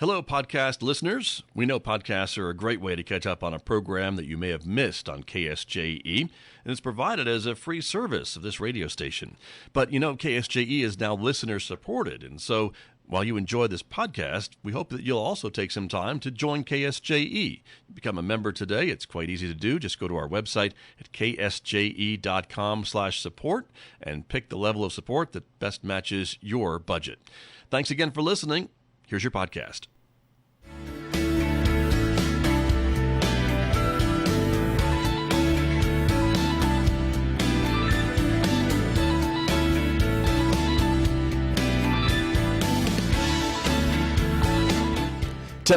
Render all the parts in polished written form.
Hello, podcast listeners. We know podcasts are a great way to catch up on a program that you may have missed on KSJE, and it's provided as a free service of this radio station. But you know, KSJE is now listener-supported, and so while you enjoy this podcast, we hope that you'll also take some time to join KSJE. Become a member today. It's quite easy to do. Just go to our website at ksje.com/support and pick the level of support that best matches your budget. Thanks again for listening. Here's your podcast.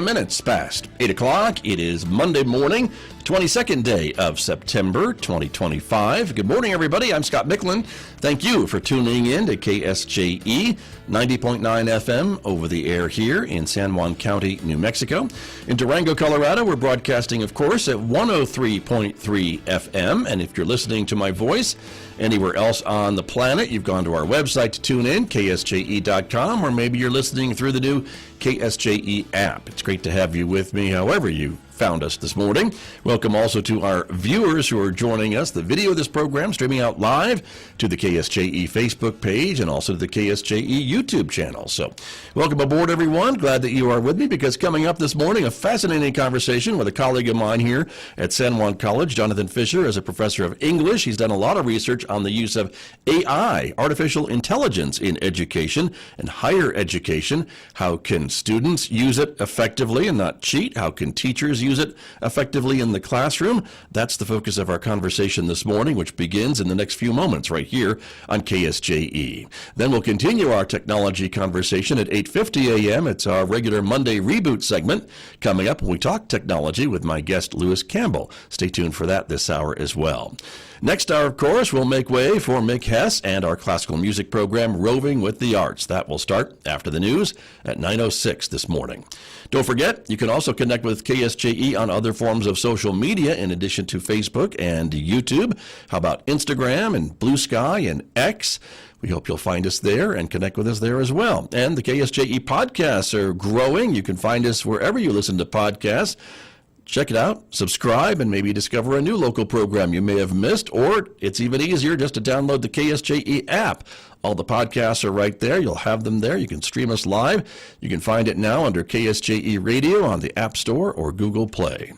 Minutes past 8 o'clock. It is Monday morning, 22nd day of September 2025. Good morning, everybody. I'm Scott Michlin. Thank you for tuning in to KSJE 90.9 FM over the air here in San Juan County, New Mexico. In Durango, Colorado, we're broadcasting, of course, at 103.3 FM. And if you're listening to my voice anywhere else on the planet, you've gone to our website to tune in, ksje.com, or maybe you're listening through the new KSJE app. It's great to have you with me, however you found us this morning. Welcome also to our viewers who are joining us. The video of this program streaming out live to the KSJE Facebook page and also to the KSJE YouTube channel. So welcome aboard, everyone. Glad that you are with me, because coming up this morning, a fascinating conversation with a colleague of mine here at San Juan College. Johnathan Fisher is a professor of English. He's done a lot of research on the use of AI, artificial intelligence, in education and higher education. How can students use it effectively and not cheat? How can teachers use it effectively in the classroom? That's the focus of our conversation this morning, which begins in the next few moments right here on KSJE. Then we'll continue our technology conversation at 8:50 a.m. It's our regular Monday Reboot segment coming up when we talk technology with my guest, Lewis Campbell. Stay tuned for that this hour as well. Next hour, of course, we'll make way for Mick Hess and our classical music program, Roving with the Arts. That will start after the news at 9:06 this morning. Don't forget, you can also connect with KSJE on other forms of social media in addition to Facebook and YouTube. How about Instagram and Blue Sky and X? We hope you'll find us there and connect with us there as well. And the KSJE podcasts are growing. You can find us wherever you listen to podcasts. Check it out, subscribe, and maybe discover a new local program you may have missed, or it's even easier just to download the KSJE app. All the podcasts are right there. You'll have them there. You can stream us live. You can find it now under KSJE Radio on the App Store or Google Play.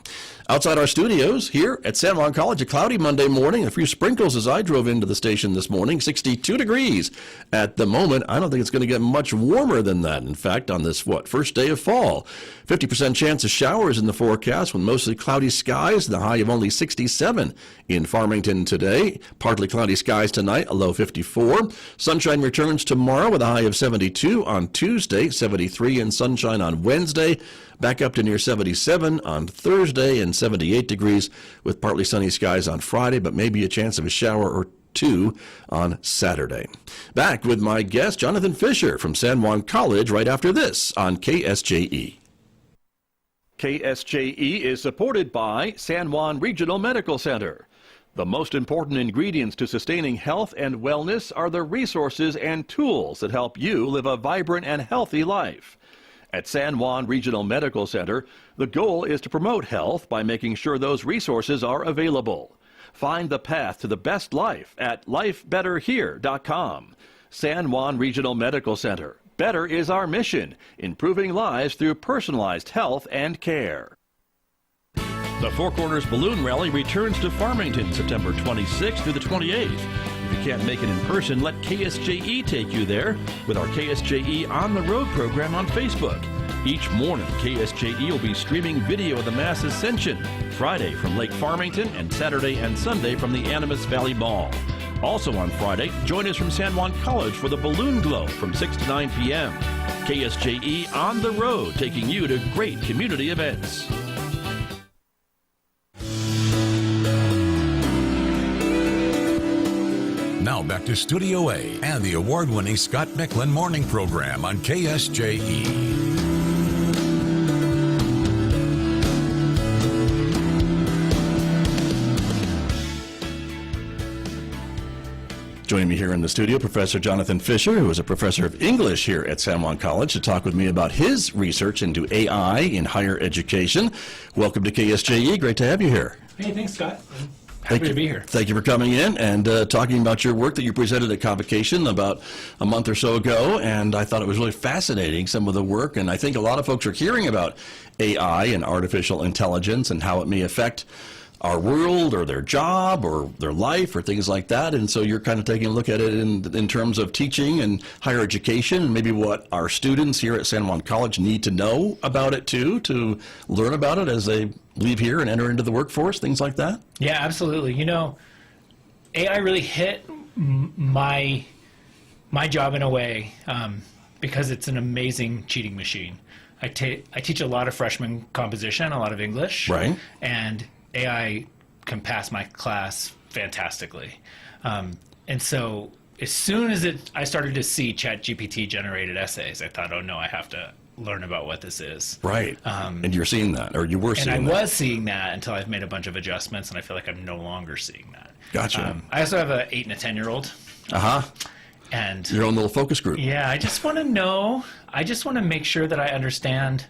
Outside our studios here at San Juan College, a cloudy Monday morning, a few sprinkles as I drove into the station this morning, 62 degrees at the moment. I don't think it's going to get much warmer than that. In fact, on this, first day of fall, 50% chance of showers in the forecast with mostly cloudy skies, the high of only 67 in Farmington today. Partly cloudy skies tonight, a low 54. Sunshine returns tomorrow with a high of 72 on Tuesday, 73 in sunshine on Wednesday, back up to near 77 on Thursday, and 78 degrees with partly sunny skies on Friday, but maybe a chance of a shower or two on Saturday. Back with my guest, Johnathan Fisher from San Juan College, right after this on KSJE. KSJE is supported by San Juan Regional Medical Center. The most important ingredients to sustaining health and wellness are the resources and tools that help you live a vibrant and healthy life. At San Juan Regional Medical Center, the goal is to promote health by making sure those resources are available. Find the path to the best life at lifebetterhere.com. San Juan Regional Medical Center. Better is our mission, improving lives through personalized health and care. The Four Corners Balloon Rally returns to Farmington September 26th through the 28th. If you can't make it in person, let KSJE take you there with our KSJE On the Road program on Facebook. Each morning, KSJE will be streaming video of the Mass Ascension, Friday from Lake Farmington and Saturday and Sunday from the Animas Valley Mall. Also on Friday, join us from San Juan College for the Balloon Glow from 6 to 9 p.m. KSJE On the Road, taking you to great community events. Now back to Studio A and the award-winning Scott Michlin morning program on KSJE. Joining me here in the studio, Professor Johnathan Fisher, who is a professor of English here at San Juan College, to talk with me about his research into AI in higher education. Welcome to KSJE. Great to have you here. Hey, thanks, Scott. Happy to be here. Thank you for coming in and talking about your work that you presented at Convocation about a month or so ago. And I thought it was really fascinating, some of the work. And I think a lot of folks are hearing about AI and artificial intelligence and how it may affect our world or their job or their life or things like that. And so you're kind of taking a look at it in terms of teaching and higher education, and maybe what our students here at San Juan College need to know about it too, to learn about it as they leave here and enter into the workforce, things like that. Yeah, absolutely. You know, AI really hit my job in a way because it's an amazing cheating machine. I teach a lot of freshman composition, a lot of English, right? And AI can pass my class fantastically. And so as soon as I started to see ChatGPT generated essays, I thought, oh no, I have to learn about what this is. Right. And you're seeing that, or you were seeing that. And I was seeing that until I've made a bunch of adjustments, and I feel like I'm no longer seeing that. Gotcha. I also have an 8 and a 10-year-old. Uh-huh. And your own little focus group. Yeah, I just want to make sure that I understand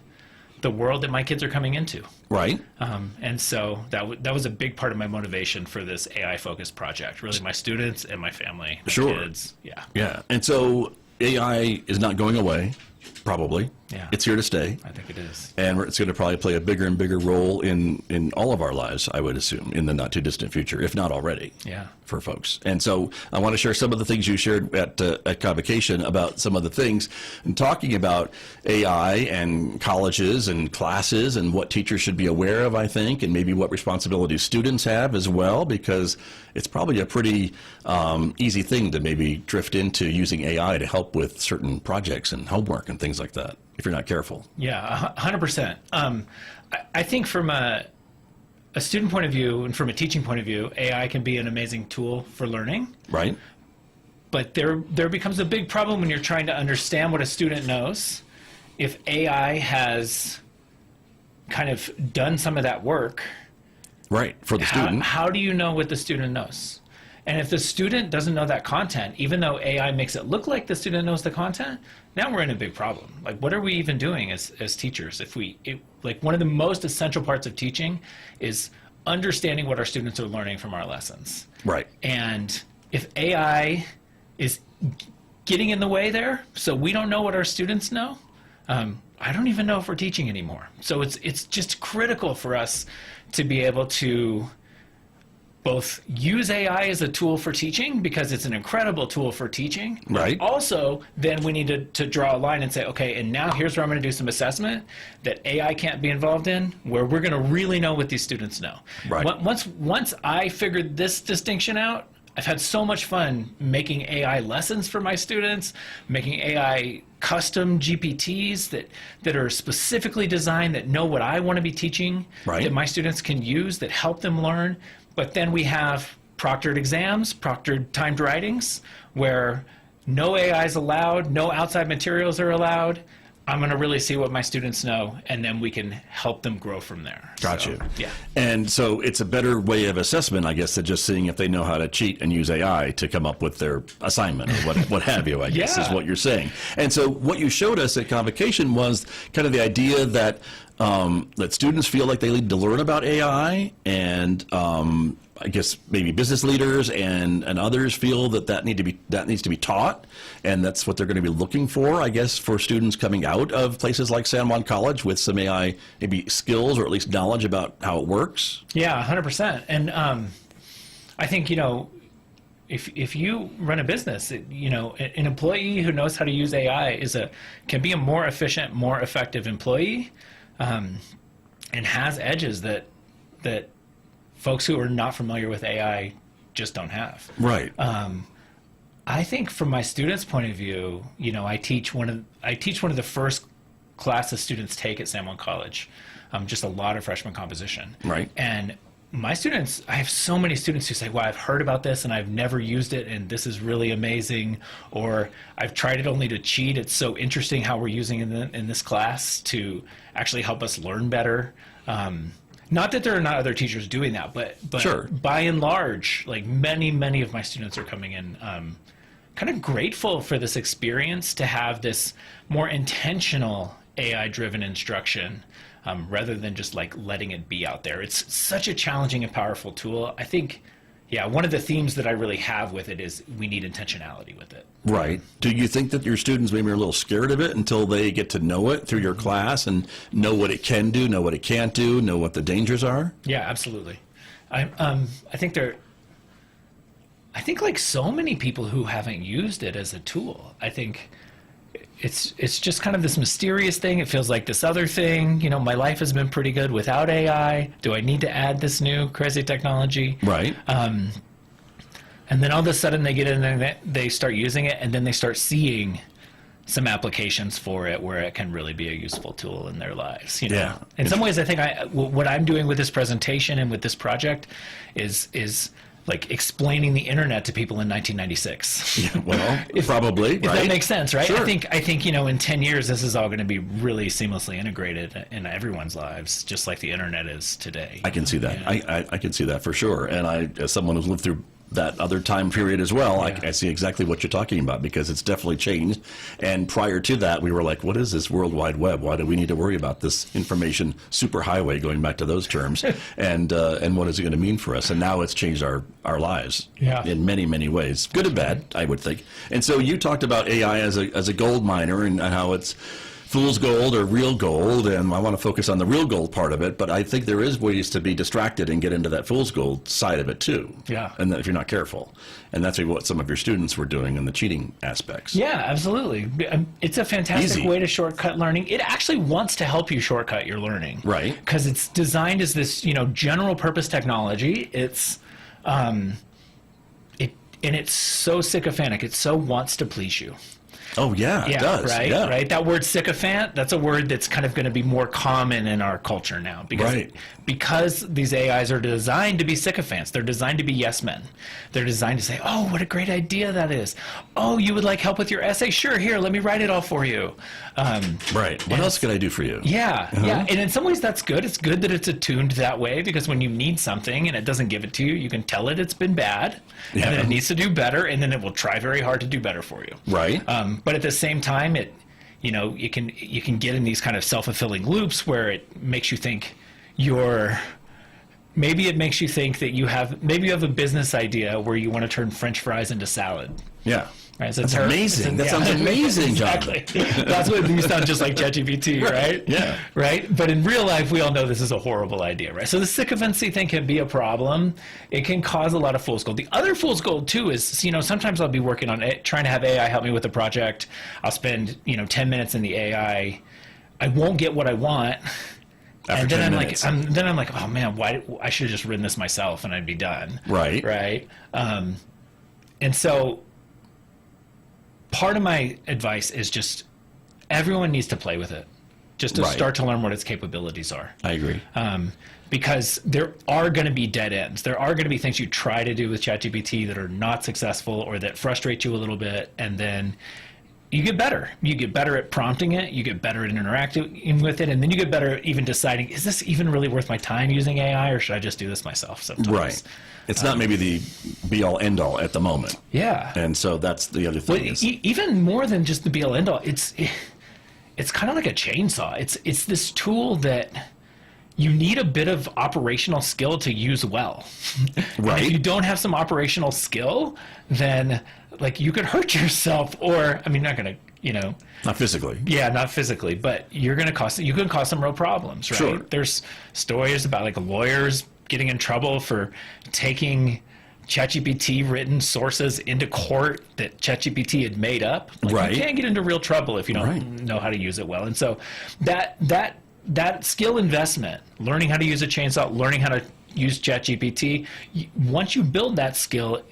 the world that my kids are coming into. Right. And so that was a big part of my motivation for this AI-focused project, really my students and my family, my sure. kids. Yeah. Yeah. And so AI is not going away, probably. Yeah. It's here to stay. I think it is. And it's going to probably play a bigger and bigger role in all of our lives, I would assume, in the not too distant future, if not already. Yeah. For folks. And so I want to share some of the things you shared at Convocation about some of the things and talking about AI and colleges and classes and what teachers should be aware of, I think, and maybe what responsibilities students have as well, because it's probably a pretty easy thing to maybe drift into using AI to help with certain projects and homework and things like that, if you're not careful. Yeah, 100%. I think from a student point of view and from a teaching point of view, AI can be an amazing tool for learning. Right. But there becomes a big problem when you're trying to understand what a student knows. If AI has kind of done some of that work, right, for the student. How do you know what the student knows? And if the student doesn't know that content, even though AI makes it look like the student knows the content, now we're in a big problem. Like, what are we even doing as teachers? Like, one of the most essential parts of teaching is understanding what our students are learning from our lessons. Right. And if AI is getting in the way there, so we don't know what our students know, I don't even know if we're teaching anymore. So it's just critical for us to be able to both use AI as a tool for teaching, because it's an incredible tool for teaching. Right. Also, then we need to draw a line and say, okay, and now here's where I'm going to do some assessment that AI can't be involved in, where we're going to really know what these students know. Right. Once I figured this distinction out, I've had so much fun making AI lessons for my students, making AI custom GPTs that are specifically designed, that know what I want to be teaching, right, that my students can use, that help them learn. But then we have proctored exams, proctored timed writings, where no AI is allowed, no outside materials are allowed. I'm going to really see what my students know, and then we can help them grow from there. Gotcha. So, yeah. And so it's a better way of assessment, I guess, than just seeing if they know how to cheat and use AI to come up with their assignment or what have you, I guess, is what you're saying. And so what you showed us at Convocation was kind of the idea that that students feel like they need to learn about AI, and I guess maybe business leaders and others feel that needs to be taught, and that's what they're going to be looking for, I guess, for students coming out of places like San Juan College with some AI maybe skills or at least knowledge about how it works. Yeah, 100%. And I think, if you run a business, an employee who knows how to use AI can be a more efficient, more effective employee, and has edges that folks who are not familiar with AI just don't have. Right. I think from my students' point of view, I teach one of the first classes students take at San Juan College, just a lot of freshman composition. Right. And my students, I have so many students who say, well, I've heard about this and I've never used it, and this is really amazing, or I've tried it only to cheat. It's so interesting how we're using it in this class to actually help us learn better. not that there are not other teachers doing that, but Sure. by and large, like many of my students are coming in kind of grateful for this experience to have this more intentional AI-driven instruction rather than just like letting it be out there. It's such a challenging and powerful tool. I think, yeah, one of the themes that I really have with it is we need intentionality with it. Right. Do you think that your students maybe are a little scared of it until they get to know it through your class and know what it can do, know what it can't do, know what the dangers are? Yeah, absolutely. I think like so many people who haven't used it as a tool, I think it's just kind of this mysterious thing. It feels like this other thing. You know, my life has been pretty good without AI. Do I need to add this new crazy technology? Right. And then all of a sudden they get in and they start using it, and then they start seeing some applications for it where it can really be a useful tool in their lives. You know? Yeah. In some ways, I think what I'm doing with this presentation and with this project is like explaining the internet to people in 1996. Yeah, well, probably. If right? that makes sense, right? Sure. I think you know, in 10 years, this is all going to be really seamlessly integrated in everyone's lives, just like the internet is today. I can see that. Yeah. I can see that for sure. And I, as someone who's lived through that other time period as well, Yeah. I see exactly what you're talking about, because it's definitely changed. And prior to that, we were like, what is this World Wide Web? Why do we need to worry about this information superhighway, going back to those terms? and what is it going to mean for us? And now it's changed our lives in many ways, good and bad, I would think. And so you talked about AI as a gold miner and how it's fool's gold or real gold, and I want to focus on the real gold part of it, but I think there is ways to be distracted and get into that fool's gold side of it too. Yeah. And if you're not careful. And that's what some of your students were doing in the cheating aspects. Yeah, absolutely. It's a fantastic Easy. way to shortcut learning. It actually wants to help you shortcut your learning. Right. Because it's designed as this, you know, general purpose technology. It's it's so sycophantic. It so wants to please you. Oh, yeah, it does. Right, yeah. right. That word sycophant, that's a word that's kind of going to be more common in our culture now. Because these AIs are designed to be sycophants. They're designed to be yes men. They're designed to say, oh, what a great idea that is. Oh, you would like help with your essay? Sure, here, let me write it all for you. Right. What else can I do for you? Yeah, yeah. And in some ways that's good. It's good that it's attuned that way, because when you need something and it doesn't give it to you, you can tell it it's been bad, and then it needs to do better, and then it will try very hard to do better for you. Right. But at the same time, you can get in these kind of self-fulfilling loops where it makes you think maybe it makes you think that you have a business idea where you want to turn French fries into salad. Yeah. Right, so That's amazing. That sounds amazing, exactly. John. That's what you sound just like ChatGPT, right? Yeah. Right? But in real life, we all know this is a horrible idea, right? So the sycophancy thing can be a problem. It can cause a lot of fool's gold. The other fool's gold, too, is, you know, sometimes I'll be working on it, trying to have AI help me with a project. I'll spend, 10 minutes in the AI. I won't get what I want. After 10 minutes. Then I'm like, oh man, I should have just written this myself and I'd be done. Right. Right. And so part of my advice is just everyone needs to play with it, just to start to learn what its capabilities are. I agree. Because there are going to be dead ends. There are going to be things you try to do with ChatGPT that are not successful or that frustrate you a little bit, and then you get better. You get better at prompting it. You get better at interacting with it, and then you get better at even deciding, is this even really worth my time using AI, or should I just do this myself sometimes? Right. It's not maybe the be-all, end-all at the moment. Yeah. And so that's the other thing. Well, even more than just the be-all, end-all, it's kind of like a chainsaw. It's this tool that you need a bit of operational skill to use well. Right. If you don't have some operational skill, then like you could hurt yourself, or I mean, not gonna, Not physically. Yeah, not physically, but you can cause some real problems, right? Sure. There's stories about like lawyers getting in trouble for taking ChatGPT written sources into court that ChatGPT had made up. Like, right. You can't get into real trouble if you don't know how to use it well. And so that skill investment, learning how to use a chainsaw, learning how to use ChatGPT, once you build that skill,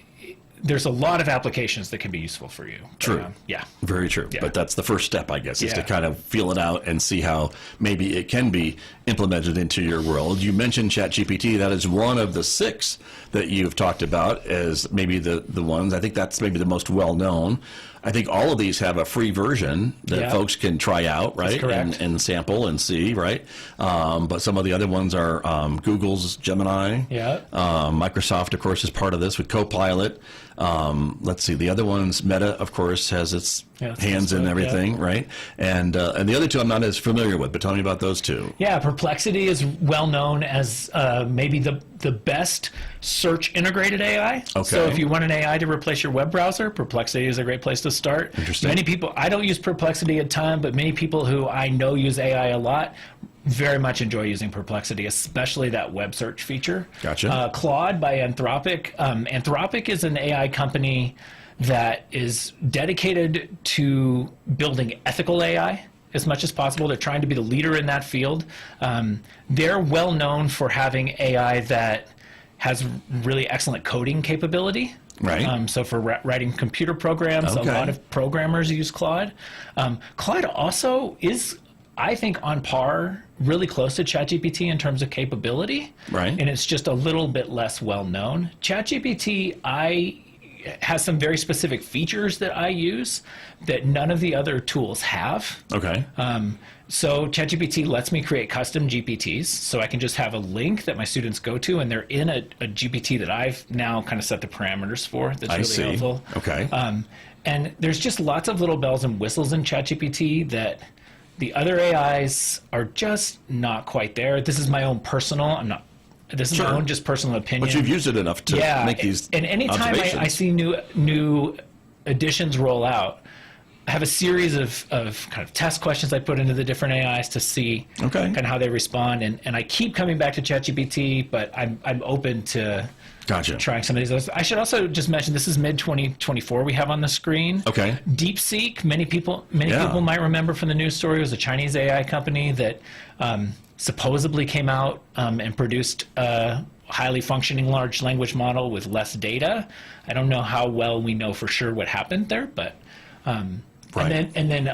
there's a lot of applications that can be useful for you. True. Yeah. Very true. Yeah. But that's the first step, I guess, is to Yeah. kind of feel it out and see how maybe it can be implemented into your world. You mentioned ChatGPT. That is one of the 6 that you've talked about as maybe the ones. I think that's maybe the most well-known. I think all of these have a free version that folks can try out, right? And sample and see, right? But some of the other ones are Google's Gemini. Yeah. Microsoft, of course, is part of this with Copilot. Let's see, the other one's Meta, of course, has its hands in everything, right? And the other two I'm not as familiar with, but tell me about those two. Yeah, Perplexity is well known as maybe the best search integrated AI. Okay. So if you want an AI to replace your web browser, Perplexity is a great place to start. Interesting. Many people, I don't use Perplexity a ton, but many people who I know use AI a lot very much enjoy using Perplexity, especially that web search feature. Gotcha. Claude by Anthropic. Anthropic is an AI company that is dedicated to building ethical AI as much as possible. They're trying to be the leader in that field. They're well known for having AI that has really excellent coding capability. Right. So for writing computer programs, a lot of programmers use Claude. Claude also is, I think, on par, really close to ChatGPT in terms of capability. Right. And it's just a little bit less well known. ChatGPT, has some very specific features that I use that none of the other tools have. Okay. So ChatGPT lets me create custom GPTs, so I can just have a link that my students go to, and they're in a GPT that I've now kind of set the parameters for. That's really helpful. Okay. And there's just lots of little bells and whistles in ChatGPT that the other AIs are just not quite there. This is my own personal. This is my own just personal opinion. But you've used it enough to make these and anytime I see new additions roll out, I have a series of kind of test questions I put into the different AIs to see kind of how they respond. And I keep coming back to ChatGPT, but I'm open to trying some of these others. I should also just mention, this is mid-2024 we have on the screen. Okay. DeepSeek, many people might remember from the news story, it was a Chinese AI company that supposedly came out and produced a highly functioning large language model with less data. I don't know how well we know for sure what happened there, but and then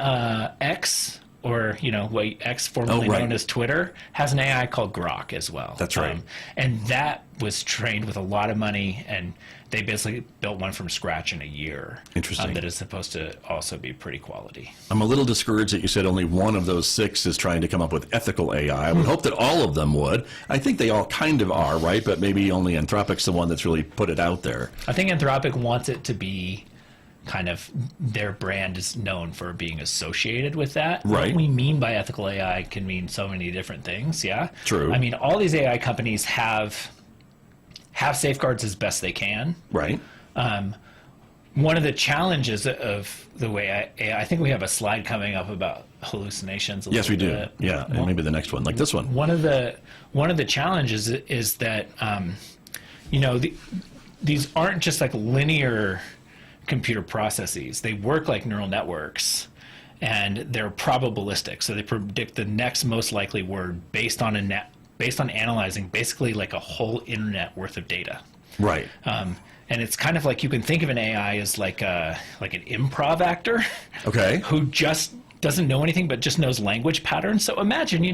X, or X, formerly known as Twitter, has an AI called Grok as well. That's right. And that was trained with a lot of money, and they basically built one from scratch in a year. Interesting. That is supposed to also be pretty quality. I'm a little discouraged that you said only one of those 6 is trying to come up with ethical AI. I would hope that all of them would. I think they all kind of are, right? But maybe only Anthropic's the one that's really put it out there. I think Anthropic wants it to be kind of, their brand is known for being associated with that. Right. What we mean by ethical AI can mean so many different things. Yeah. True. I mean, all these AI companies have safeguards as best they can. Right. One of the challenges of the way I think we have a slide coming up about hallucinations. Yes, we do. Bit. Yeah, and maybe the next one, like this one. One of the challenges is that these aren't just like linear computer processes. They work like neural networks, and they're probabilistic. So they predict the next most likely word based on analyzing basically like a whole internet worth of data. Right. And it's kind of like, you can think of an AI as like an improv actor. Okay. Who just doesn't know anything but just knows language patterns. So imagine,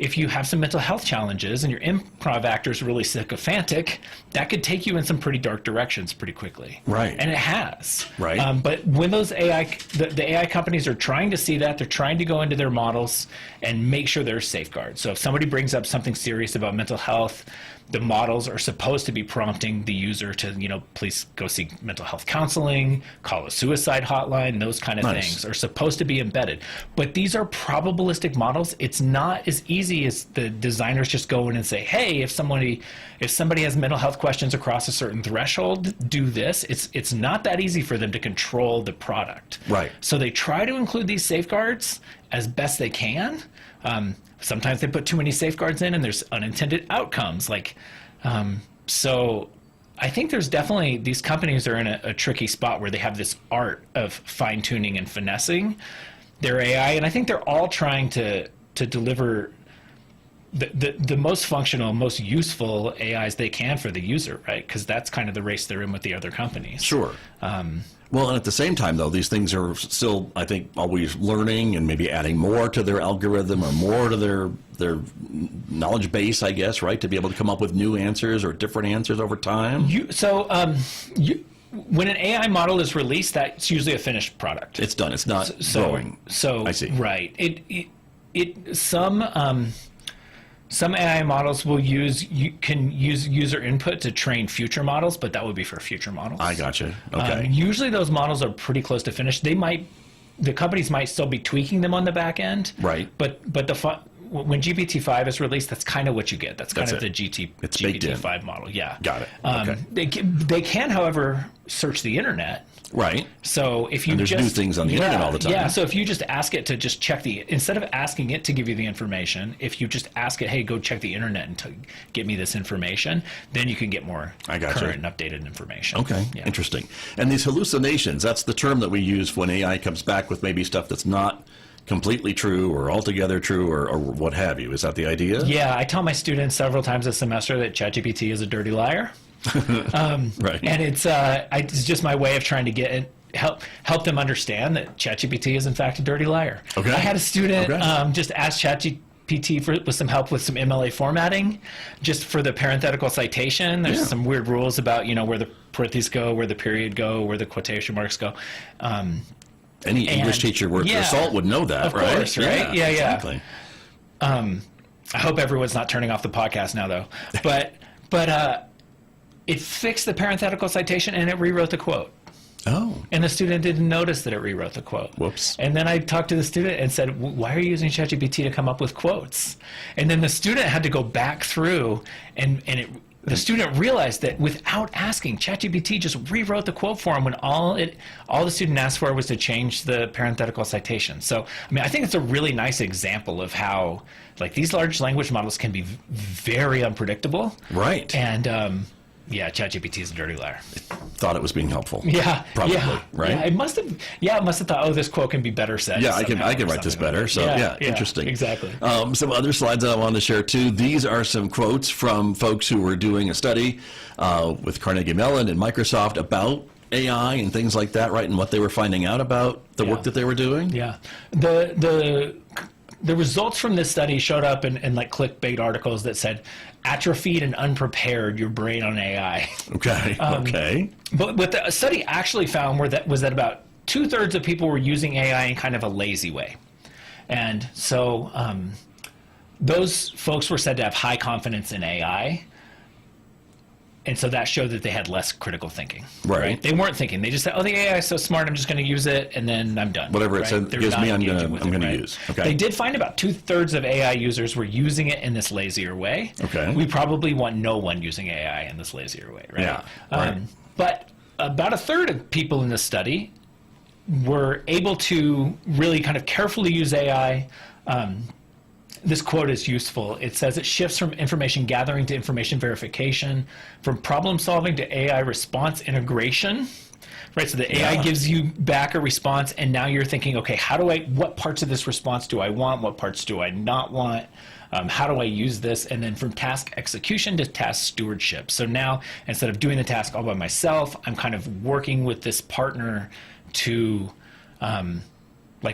if you have some mental health challenges and your improv actor is really sycophantic, that could take you in some pretty dark directions pretty quickly. Right. And it has. Right. But when those the AI companies are trying to see that, they're trying to go into their models and make sure there's safeguards. So if somebody brings up something serious about mental health, the models are supposed to be prompting the user to, please go seek mental health counseling, call a suicide hotline, those kind of things are supposed to be embedded. But these are probabilistic models. It's not as easy as the designers just go in and say, hey, if somebody has mental health questions across a certain threshold, do this. It's not that easy for them to control the product. Right. So they try to include these safeguards as best they can. Sometimes they put too many safeguards in, and there's unintended outcomes. So I think there's definitely, these companies are in a tricky spot where they have this art of fine-tuning and finessing their AI, and I think they're all trying to deliver the most functional, most useful AIs they can for the user, right? Because that's kind of the race they're in with the other companies. Sure. Well, and at the same time, though, these things are still, I think, always learning and maybe adding more to their algorithm or more to their knowledge base, I guess, right, to be able to come up with new answers or different answers over time. when an AI model is released, that's usually a finished product. It's done. It's not growing. So I see. Right. Some AI models can use user input to train future models, but that would be for future models. I gotcha. Okay. Usually those models are pretty close to finished. The companies might still be tweaking them on the back end. Right. But when GPT-5 is released, that's kind of what you get. That's kind of the It's baked in. GPT-5 model. Yeah. Got it. Okay. They can, however, search the internet. Right. So if you And there's new things on the internet all the time. Yeah. So if you just ask it to just check instead of asking it to give you the information, if you just ask it, hey, go check the internet and get me this information, then you can get more current and updated information. Okay. Yeah. Interesting. And these hallucinations, that's the term that we use when AI comes back with maybe stuff that's not completely true or altogether true or what have you. Is that the idea? Yeah. I tell my students several times a semester that ChatGPT is a dirty liar. Right. And it's just my way of trying to help them understand that ChatGPT is in fact a dirty liar. Okay. I had a student just ask ChatGPT with some help with some MLA formatting, just for the parenthetical citation. There's some weird rules about where the parentheses go, where the period go, where the quotation marks go. Any English teacher worth their salt would know that, of right? Course, right? Yeah, exactly. I hope everyone's not turning off the podcast now, though. But it fixed the parenthetical citation and it rewrote the quote. Oh. And the student didn't notice that it rewrote the quote. Whoops. And then I talked to the student and said, why are you using ChatGPT to come up with quotes? And then the student had to go back through the student realized that without asking, ChatGPT just rewrote the quote for him when all the student asked for was to change the parenthetical citation. So, I mean, I think it's a really nice example of how, like, these large language models can be very unpredictable. Right. And, ChatGPT is a dirty liar. Thought it was being helpful. Yeah. Probably, yeah, right? Yeah, it must have thought, this quote can be better said. Yeah, I can write this better. So, interesting. Exactly. Some other slides that I wanted to share, too. These are some quotes from folks who were doing a study with Carnegie Mellon and Microsoft about AI and things like that, right, and what they were finding out about the work that they were doing. Yeah. The results from this study showed up in like clickbait articles that said, atrophied and unprepared your brain on AI. Okay. Okay. But what the study actually found was that about 2/3 of people were using AI in kind of a lazy way. And so those folks were said to have high confidence in AI. And so that showed that they had less critical thinking. Right. They weren't thinking. They just said, the AI is so smart, I'm just going to use it, and then I'm done. Whatever it said gives me, I'm going to use. Okay. They did find about 2/3 of AI users were using it in this lazier way. Okay. We probably want no one using AI in this lazier way, right? Yeah. Right. But about 1/3 of people in this study were able to really kind of carefully use AI. This quote is useful. It says it shifts from information gathering to information verification, from problem solving to AI response integration. Right, so the AI gives you back a response, and now you're thinking, okay, what parts of this response do I want? What parts do I not want? How do I use this? And then from task execution to task stewardship. So now, instead of doing the task all by myself, I'm kind of working with this partner to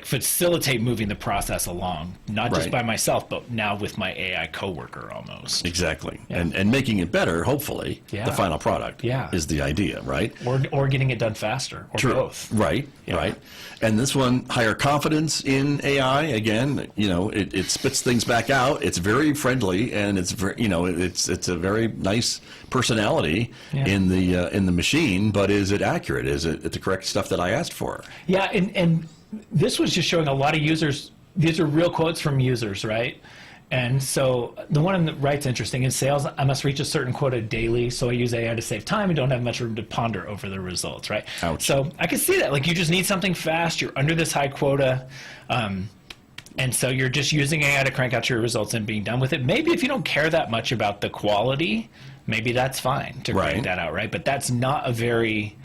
facilitate moving the process along, not just by myself, but now with my AI coworker almost. Exactly. Yeah. And making it better, hopefully, the final product is the idea, right? Or getting it done faster, or both. Right, right. And this one, higher confidence in AI, again, it spits things back out. It's very friendly, and it's very, it's a very nice personality in the machine, but is it accurate? Is it the correct stuff that I asked for? Yeah, and this was just showing a lot of users. These are real quotes from users, right? And so the one on the right's interesting. In sales, I must reach a certain quota daily, so I use AI to save time and don't have much room to ponder over the results, right? Ouch. So I can see that. Like, you just need something fast. You're under this high quota. And so you're just using AI to crank out your results and being done with it. Maybe if you don't care that much about the quality, maybe that's fine to crank that out, right? But that's not a very,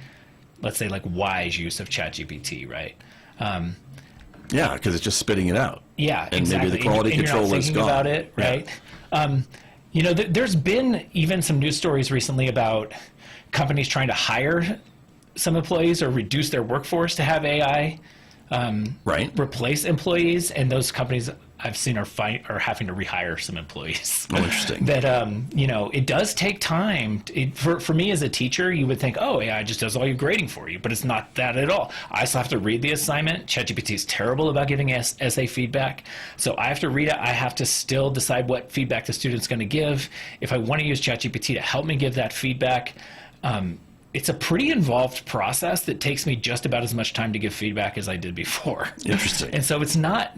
let's say, wise use of ChatGPT, right? Yeah, because it's just spitting it out. Yeah, and exactly. Maybe the quality control is gone. About it, right? Yeah. There's been even some news stories recently about companies trying to hire some employees or reduce their workforce to have AI Right. replace employees, and those companies I've seen are having to rehire some employees. Oh, interesting. That it does take time. For me as a teacher, you would think, oh, AI just does all your grading for you, but it's not that at all. I still have to read the assignment. ChatGPT is terrible about giving essay feedback, so I have to read it. I have to still decide what feedback the student's going to give. If I want to use ChatGPT to help me give that feedback, it's a pretty involved process that takes me just about as much time to give feedback as I did before. Interesting. And so it's not,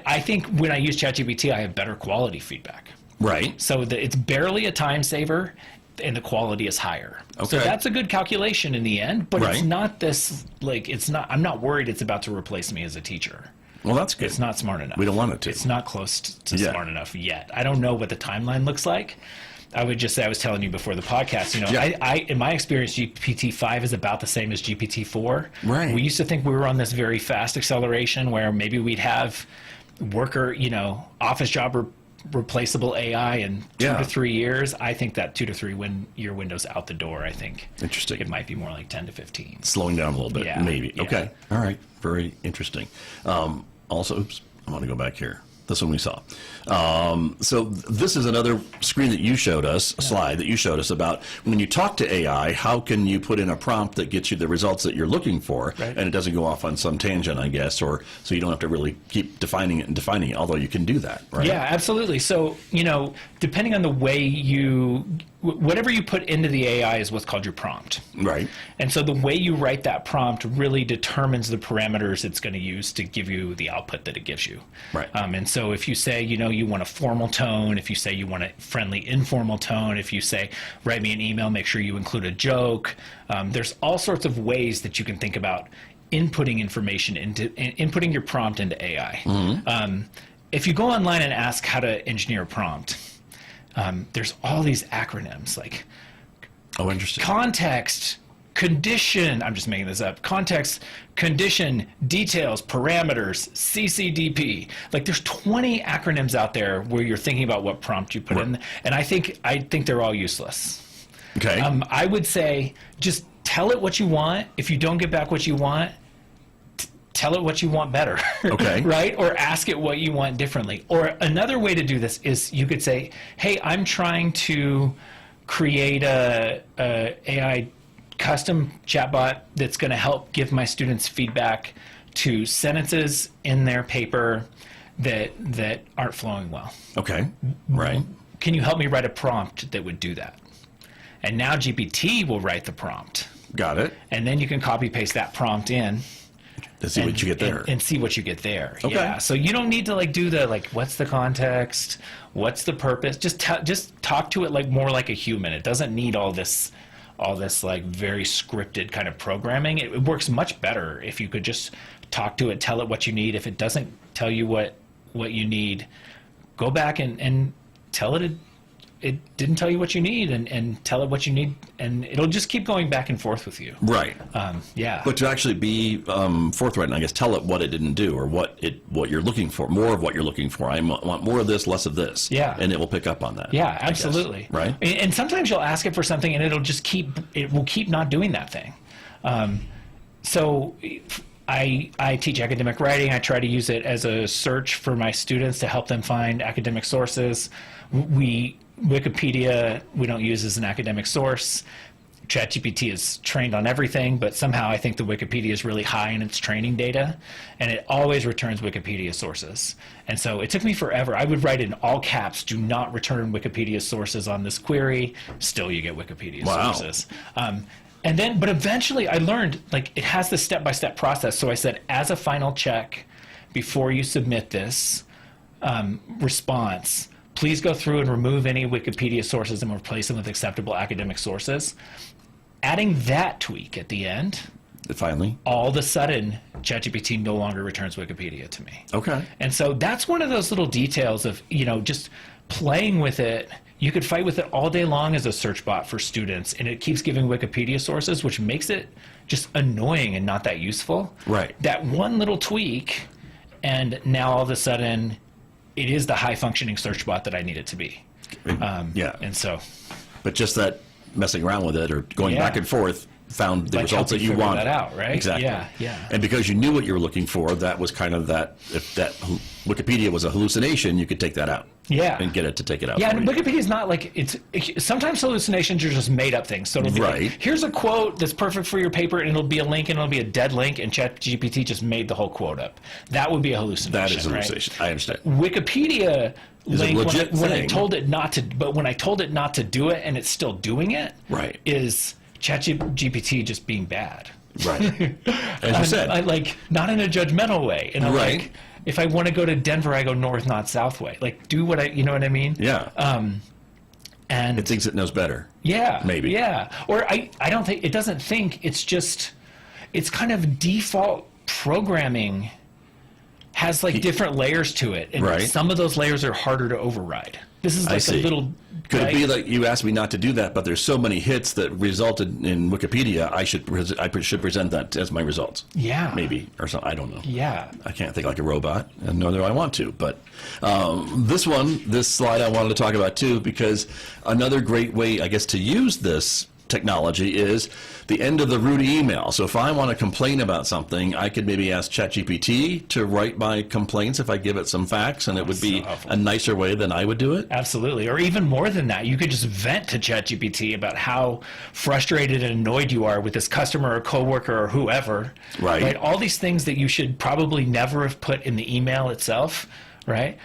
I think when I use ChatGPT, I have better quality feedback. Right. So it's barely a time saver, and the quality is higher. Okay. So that's a good calculation in the end, but Right. it's not this, I'm not worried it's about to replace me as a teacher. Well, that's good. It's not smart enough. We don't want it to. It's not close to Yeah. smart enough yet. I don't know what the timeline looks like. I would just say, I was telling you before the podcast, Yeah. I in my experience, GPT-5 is about the same as GPT-4. Right. We used to think we were on this very fast acceleration where maybe we'd have worker, office job replaceable AI in 2 Yeah. to 3 years. I think that 2 to 3 year window's out the door. I think Interesting. it might be more like 10 to 15. Slowing down a little bit, Yeah. maybe. Yeah. Okay. All right. Very interesting. Also, oops, I want to go back here. This one we saw. So this is another screen that you showed us, a slide that you showed us about when you talk to AI, how can you put in a prompt that gets you the results that you're looking for, Right. and it doesn't go off on some tangent, I guess, or so you don't have to really keep defining it, although you can do that, right? Yeah, absolutely. So, depending on the way whatever you put into the AI is what's called your prompt. Right. And so the way you write that prompt really determines the parameters it's going to use to give you the output that it gives you. Right. And so if you say, you want a formal tone, if you say you want a friendly, informal tone, if you say, write me an email, make sure you include a joke, there's all sorts of ways that you can think about inputting information inputting your prompt into AI. Mm-hmm. If you go online and ask how to engineer a prompt, there's all these acronyms like Oh, interesting. context, condition, I'm just making this up, context, condition, details, parameters, CCDP. Like there's 20 acronyms out there where you're thinking about what prompt you put in, and I think they're all useless. Okay. I would say just tell it what you want. If you don't get back what you want, tell it what you want better. Okay. Right? Or ask it what you want differently. Or another way to do this is you could say, hey, I'm trying to create a AI custom chatbot that's going to help give my students feedback to sentences in their paper that aren't flowing well. Okay. Right. Can you help me write a prompt that would do that? And now GPT will write the prompt. Got it. And then you can copy paste that prompt in. Let's see what you get there. And see what you get there. Okay. Yeah. So you don't need to do the what's the context, what's the purpose. Just talk to it more like a human. It doesn't need all this very scripted kind of programming. It works much better if you could just talk to it, tell it what you need. If it doesn't tell you what you need, go back and tell it it didn't tell you what you need, and tell it what you need, and it'll just keep going back and forth with you. Right. Yeah. But to actually be forthright and I guess tell it what it didn't do or what you're looking for, more of what you're looking for. I want more of this, less of this. Yeah. And it will pick up on that. Yeah, I guess. absolutely. Right. And sometimes you'll ask it for something and it will keep not doing that thing. So I teach academic writing. I try to use it as a search for my students to help them find academic sources. Wikipedia we don't use as an academic source. ChatGPT is trained on everything, but somehow I think the Wikipedia is really high in its training data, and it always returns Wikipedia sources. And so it took me forever. I would write in all caps, do not return Wikipedia sources on this query. Still, you get Wikipedia Wow. sources. But eventually I learned, it has this step-by-step process. So I said, as a final check, before you submit this response, please go through and remove any Wikipedia sources and replace them with acceptable academic sources. Adding that tweak at the end, Finally. all of a sudden, ChatGPT no longer returns Wikipedia to me. Okay. And so that's one of those little details of, just playing with it. You could fight with it all day long as a search bot for students, and it keeps giving Wikipedia sources, which makes it just annoying and not that useful. Right. That one little tweak, and now all of a sudden, it is the high-functioning search bot that I need it to be. Yeah. And so, But just that messing around with it or going Yeah. back and forth found the Like, results help that you figure wanted. that out, right? Exactly. Yeah. And because you knew what you were looking for, that was kind of that. If that Wikipedia was a hallucination, you could take that out. Yeah. And get it to take it out. Yeah, for and you. Wikipedia is not like sometimes hallucinations are just made up things. So it'll be Right. like, here's a quote that's perfect for your paper, and it'll be a link, and it'll be a dead link, and ChatGPT just made the whole quote up. That would be a hallucination. That is a right? hallucination. I understand. Wikipedia Is a link legit when I thing. told it not to, but when I told it not to do it, and it's still doing it, Right. is ChatGPT just being bad. Right. As you said. I like not in a judgmental way. And I'm Right. like, if I want to go to Denver, I go north, not south way. Like, do what you know what I mean? Yeah. And It thinks it knows better. yeah, Maybe. yeah. Or I don't think it doesn't think. It's kind of default programming has like different layers to it, and Right. some of those layers are harder to override. This is I like a see. little. Could right? it be like you asked me not to do that, but there's so many hits that resulted in Wikipedia, I should present that as my results. Yeah. Maybe, or something. I don't know. Yeah. I can't think like a robot, and nor do I want to. But this slide I wanted to talk about too, because another great way, I guess, to use this technology is the end of the root email. So if I want to complain about something, I could maybe ask ChatGPT to write my complaints if I give it some facts, and it would be helpful. a nicer way than I would do it. Absolutely. Or even more than that, you could just vent to ChatGPT about how frustrated and annoyed you are with this customer or coworker or whoever. Right. All these things that you should probably never have put in the email itself, right?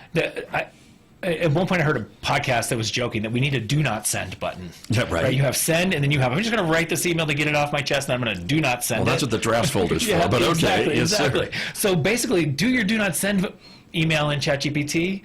At one point I heard a podcast that was joking that we need a do not send button. Yeah, right. You have send, and then you have, I'm just going to write this email to get it off my chest, and I'm going to do not send Well, that's it. what the drafts folder's Yeah, for, but okay. exactly, Yes, sir. exactly. So basically, do your do not send email in ChatGPT,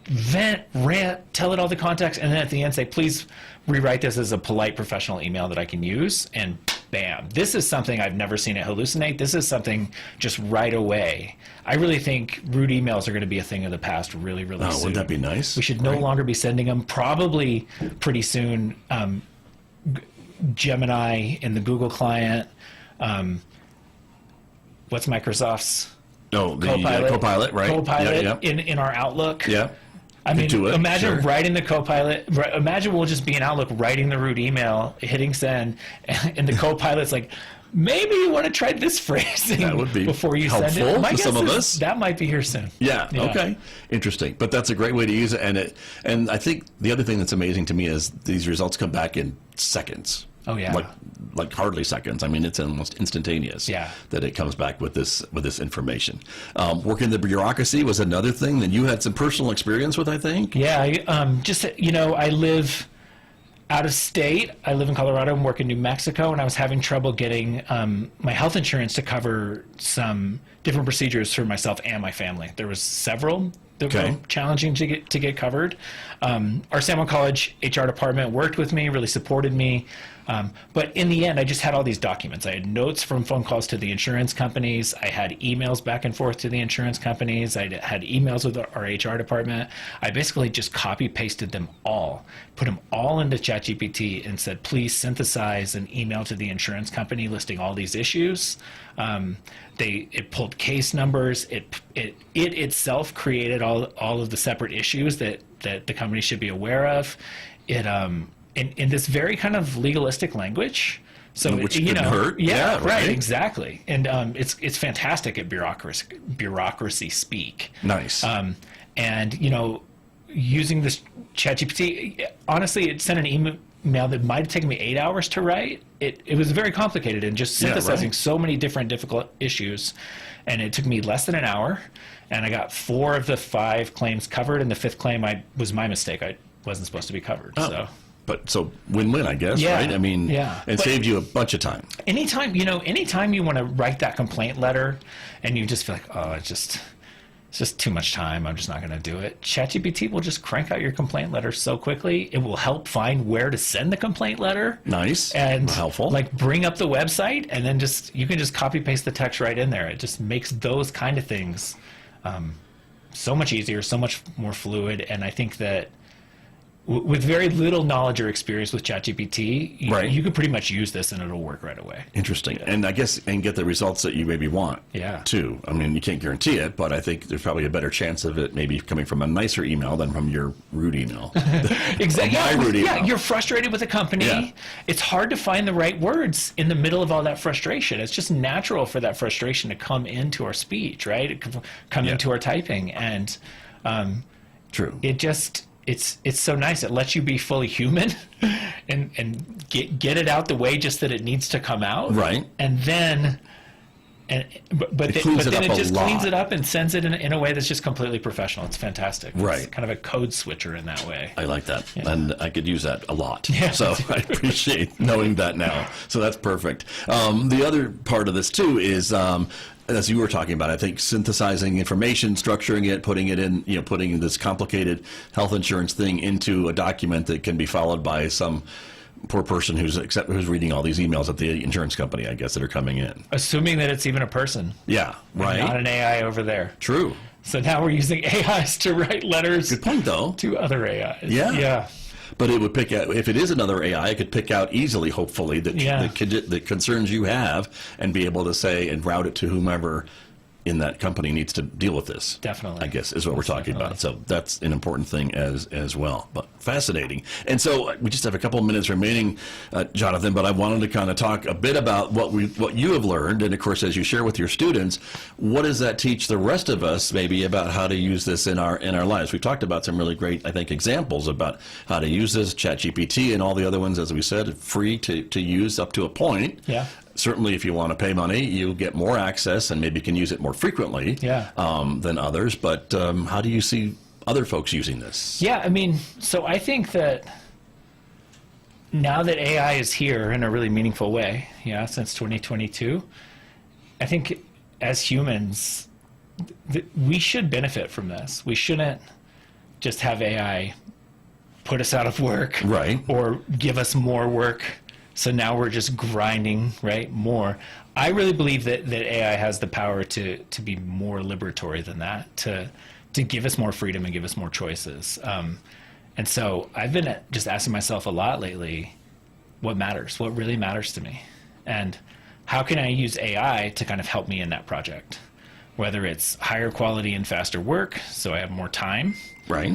vent, rant, tell it all the context, and then at the end say, please rewrite this as a polite professional email that I can use, and bam. This is something I've never seen it hallucinate. This is something just right away. I really think root emails are going to be a thing of the past really, really Oh, soon. wouldn't that be nice? We should no longer be sending them. Probably pretty soon, Gemini in the Google client. What's Microsoft's? No, the Copilot, Copilot, right? Copilot Yeah, yeah. in our Outlook. Yeah. I mean, do it, imagine sure. writing the Copilot. Imagine we'll just be in Outlook writing the root email, hitting send, and the Copilot's like, maybe you want to try this phrasing That would be before you send helpful it. My to guess some of is us. that might be here soon. Yeah, okay. Interesting. But that's a great way to use it. And I think the other thing that's amazing to me is these results come back in seconds. Oh, yeah. Like hardly seconds. I mean, it's almost instantaneous. Yeah. That it comes back with this information. Working the bureaucracy was another thing that you had some personal experience with, I think. Yeah, I live out of state. I live in Colorado and work in New Mexico, and I was having trouble getting my health insurance to cover some different procedures for myself and my family. There was several that Okay. were challenging to get covered. Our San Juan College HR department worked with me, really supported me. But in the end, I just had all these documents. I had notes from phone calls to the insurance companies. I had emails back and forth to the insurance companies. I had emails with our HR department. I basically just copy pasted them all, put them all into ChatGPT and said, please synthesize an email to the insurance company listing all these issues. It pulled case numbers. It itself created all of the separate issues that the company should be aware of. It in this very kind of legalistic language. So Which you couldn't know, hurt. Yeah, Yeah, right, right. exactly. And it's fantastic at bureaucracy speak. Nice. And using this ChatGPT, honestly, it sent an email that might have taken me 8 hours to write. It was very complicated and just Yeah, synthesizing right. so many different difficult issues, and it took me less than an hour. And I got 4 of the 5 claims covered, and the 5th claim was my mistake. I wasn't supposed to be covered. So But so win-win, I guess, Yeah, right? I mean, yeah. it But- saved you a bunch of time. anytime you want to write that complaint letter, and you just feel like, oh, it's just too much time. I'm just not going to do it. ChatGPT will just crank out your complaint letter so quickly. It will help find where to send the complaint letter. Nice. And helpful. like bring up the website, and then you can just copy paste the text right in there. It just makes those kind of things so much easier, so much more fluid. And I think that with very little knowledge or experience with ChatGPT, Right. you could pretty much use this and it'll work right away. Interesting. And I guess, and get the results that you maybe want, Yeah. too. I mean, you can't guarantee it, but I think there's probably a better chance of it maybe coming from a nicer email than from your rude email. Exactly. My rude Yeah, email. you're frustrated with a company. Yeah. It's hard to find the right words in the middle of all that frustration. It's just natural for that frustration to come into our speech, right? It can come Yeah. into our typing. And True. it just... It's so nice. It lets you be fully human and get it out the way just that it needs to come out. Right. And then... But cleans it then up it a just lot. cleans it up and sends it in a way that's just completely professional. It's fantastic. Right. It's kind of a code switcher in that way. I like that. And I could use that a lot. Yeah. So I appreciate knowing that now. So that's perfect. The other part of this, too, is... as you were talking about, I think synthesizing information, structuring it, putting it in, putting this complicated health insurance thing into a document that can be followed by some poor person who's reading all these emails at the insurance company, I guess, that are coming in. Assuming that it's even a person. Yeah, right. Not an AI over there. True. So now we're using AIs to write letters Good point, though. to other AIs. Yeah. Yeah. But it would pick out, if it is another AI, it could pick out easily, hopefully, the concerns you have and be able to say and route it to whomever in that company needs to deal with this. Definitely. I guess is what we're talking about. So that's an important thing as well. But fascinating. And so we just have a couple of minutes remaining, Jonathan, but I wanted to kind of talk a bit about what you have learned. And of course, as you share with your students, what does that teach the rest of us maybe about how to use this in our lives? We've talked about some really great, I think, examples about how to use this, ChatGPT and all the other ones, as we said, free to use up to a point. Yeah. Certainly, if you want to pay money, you get more access and maybe can use it more frequently than others. But how do you see other folks using this? Yeah, I mean, so I think that now that AI is here in a really meaningful way, since 2022, I think as humans, we should benefit from this. We shouldn't just have AI put us out of work, right, or give us more work. So now we're just grinding, right, more. I really believe that AI has the power to be more liberatory than that, to give us more freedom and give us more choices. And so I've been just asking myself a lot lately, what matters? What really matters to me? And how can I use AI to kind of help me in that project? Whether it's higher quality and faster work, so I have more time. Right.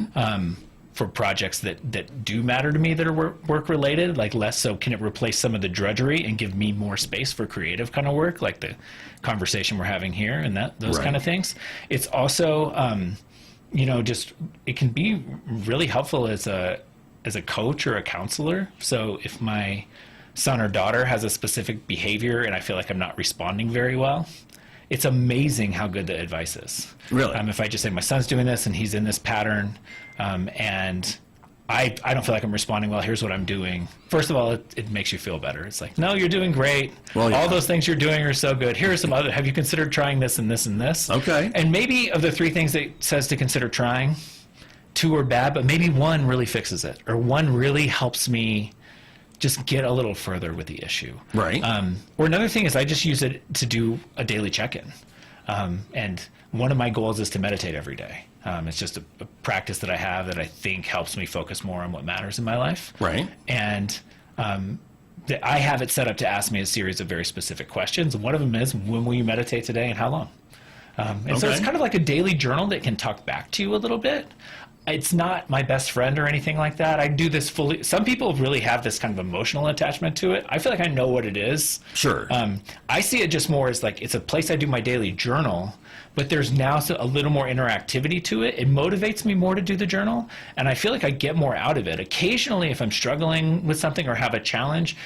For projects that do matter to me that are work related, like less so can it replace some of the drudgery and give me more space for creative kind of work, like the conversation we're having here and those kind of things. It's also just it can be really helpful as a coach or a counselor. So if my son or daughter has a specific behavior and I feel like I'm not responding very well, it's amazing how good the advice is. Really? If I just say my son's doing this and he's in this pattern, and I don't feel like I'm responding well, here's what I'm doing. First of all, it makes you feel better. It's like, no, you're doing great. Well, all those things you're doing are so good. Here are some other, have you considered trying this and this and this? Okay. And maybe of the 3 things that it says to consider trying, 2 are bad, but maybe 1 really fixes it, or 1 really helps me just get a little further with the issue. Right. Or another thing is I just use it to do a daily check-in. And one of my goals is to meditate every day. It's just a practice that I have that I think helps me focus more on what matters in my life. Right. And I have it set up to ask me a series of very specific questions. One of them is, when will you meditate today and how long? So it's kind of like a daily journal that can talk back to you a little bit. It's not my best friend or anything like that. I do this fully. Some people really have this kind of emotional attachment to it. I feel like I know what it is. Sure. I see it just more as like it's a place I do my daily journal, but there's now a little more interactivity to it. It motivates me more to do the journal, and I feel like I get more out of it. Occasionally, if I'm struggling with something or have a challenge,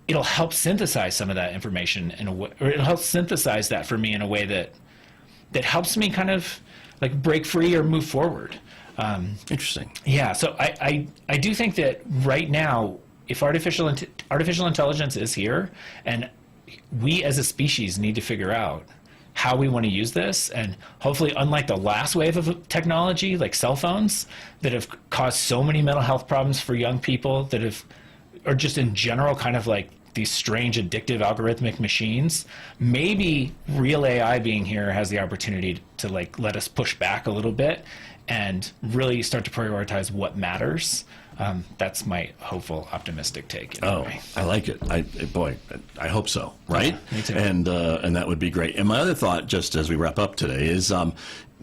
it'll help synthesize some of that information in a way, or it'll help synthesize that for me in a way that helps me kind of like break free or move forward. Interesting. Yeah, so I do think that right now, if artificial intelligence is here, and we as a species need to figure out how we want to use this, and hopefully, unlike the last wave of technology, like cell phones, that have caused so many mental health problems for young people, or just in general, kind of like these strange addictive algorithmic machines, maybe real AI being here has the opportunity to like let us push back a little bit and really start to prioritize what matters. That's my hopeful, optimistic take. Oh, I like it. I hope so. Right? Yeah, me too. And that would be great. And my other thought, just as we wrap up today, is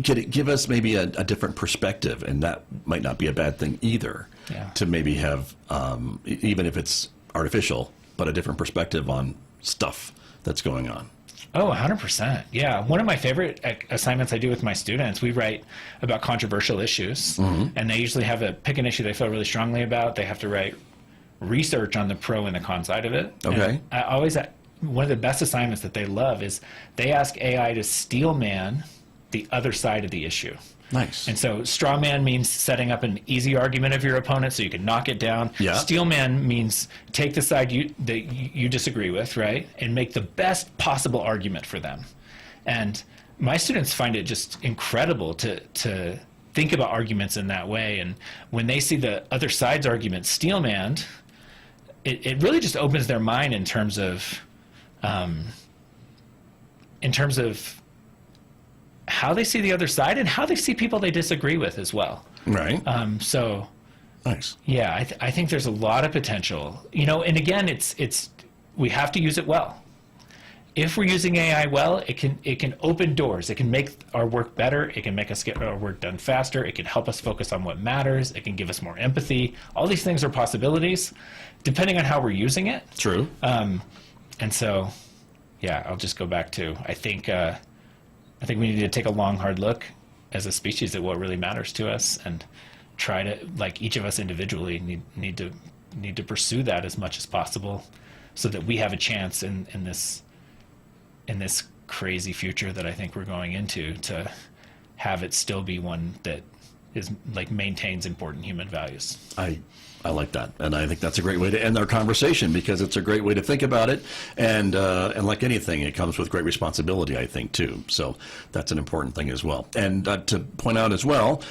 give us maybe a different perspective, and that might not be a bad thing either. Yeah. To maybe have, even if it's artificial, but a different perspective on stuff that's going on. Oh, 100%. Yeah. One of my favorite assignments I do with my students, we write about controversial issues, and they usually pick an issue they feel really strongly about. They have to write research on the pro and the con side of it. Okay. And one of the best assignments that they love is they ask AI to steel man the other side of the issue. Nice. And so straw man means setting up an easy argument of your opponent so you can knock it down. Yeah. Steel man means take the side that you disagree with, right, and make the best possible argument for them. And my students find it just incredible to think about arguments in that way. And when they see the other side's argument steel manned, it really just opens their mind in terms of how they see the other side and how they see people they disagree with as well. Right. So, nice. Yeah, I think there's a lot of potential. And again, we have to use it well. If we're using AI well, it can open doors. It can make our work better. It can make us get our work done faster. It can help us focus on what matters. It can give us more empathy. All these things are possibilities, depending on how we're using it. True. And so, yeah, I'll just go back to I think we need to take a long, hard look as a species at what really matters to us, and try to, like each of us individually, need to pursue that as much as possible, so that we have a chance in this crazy future that I think we're going into, to have it still be one that is maintains important human values. I like that, and I think that's a great way to end our conversation, because it's a great way to think about it, and like anything, it comes with great responsibility, I think, too. So that's an important thing as well. And to point out as well,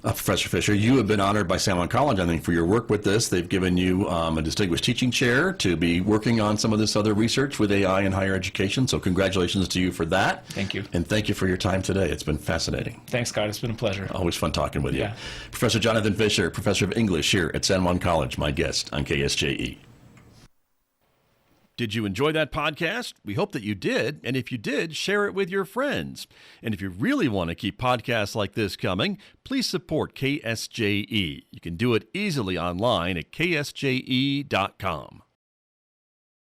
Professor Fisher, you have been honored by San Juan College, I think, for your work with this. They've given you a distinguished teaching chair to be working on some of this other research with AI in higher education. So congratulations to you for that. Thank you. And thank you for your time today. It's been fascinating. Thanks, Scott. It's been a pleasure. Always fun talking with you. Yeah. Professor Johnathan Fisher, Professor of English here at San Juan College, my guest on KSJE. Did you enjoy that podcast? We hope that you did. And if you did, share it with your friends. And if you really want to keep podcasts like this coming, please support KSJE. You can do it easily online at ksje.com.